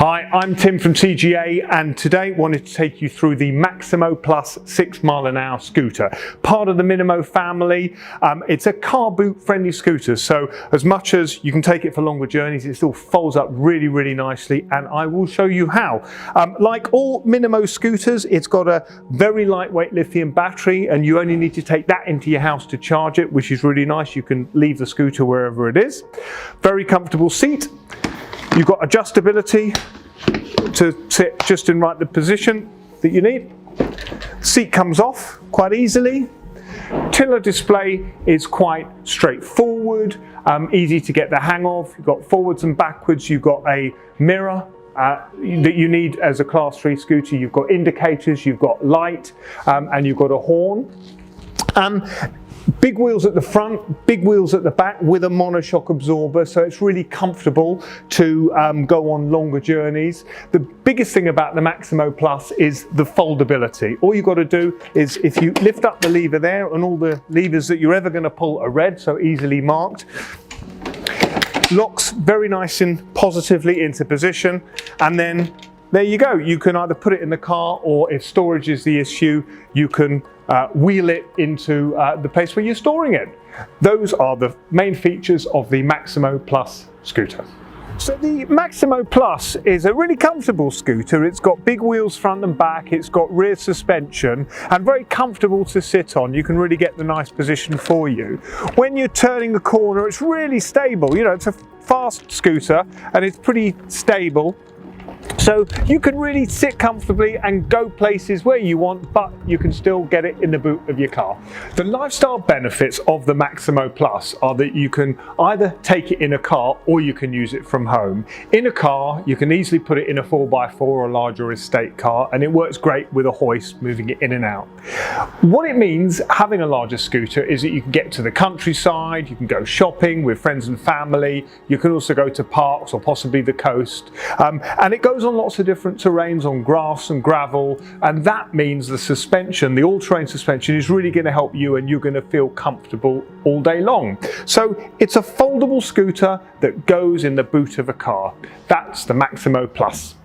Hi, I'm Tim from TGA, and today wanted to take you through the Maximo Plus 6 mph scooter, part of the Minimo family. It's a car boot friendly scooter, so as much as you can take it for longer journeys, it still folds up really nicely, and I will show you how. Like all Minimo scooters, it's got a very lightweight lithium battery, and you only need to take that into your house to charge it, which is really nice. You can leave the scooter wherever it is. Very comfortable seat. You've got adjustability to sit just in the position that you need. Seat comes off quite easily. Tiller display is quite straightforward, easy to get the hang of. You've got forwards and backwards. You've got a mirror that you need as a class 3 scooter. You've got indicators, you've got light, and you've got a horn. Big wheels at the front, big wheels at the back with a monoshock absorber, so it's really comfortable to go on longer journeys. The biggest thing about the Maximo Plus is the foldability. All you've got to do is, if you lift up the lever there, and all the levers that you're ever going to pull are red, so easily marked, locks very nice and positively into position, and then there you go. You can either put it in the car, or if storage is the issue, you can wheel it into the place where you're storing it. Those are the main features of the Maximo Plus scooter. So the Maximo Plus is a really comfortable scooter. It's got big wheels front and back, it's got rear suspension, and very comfortable to sit on. You can really get the nice position for you. When you're turning a corner, it's really stable. You know, it's a fast scooter and it's pretty stable. So you can really sit comfortably and go places where you want, but you can still get it in the boot of your car. The lifestyle benefits of the Maximo Plus are that you can either take it in a car or you can use it from home. In a car, you can easily put it in a 4x4 or a larger estate car, and it works great with a hoist, moving it in and out. What it means, having a larger scooter, is that you can get to the countryside, you can go shopping with friends and family, you can also go to parks or possibly the coast, and it goes on lots of different terrains, on grass and gravel, and that means the suspension, the all-terrain suspension, is really going to help you, and you're going to feel comfortable all day long. So it's a foldable scooter that goes in the boot of a car. That's the Maximo Plus.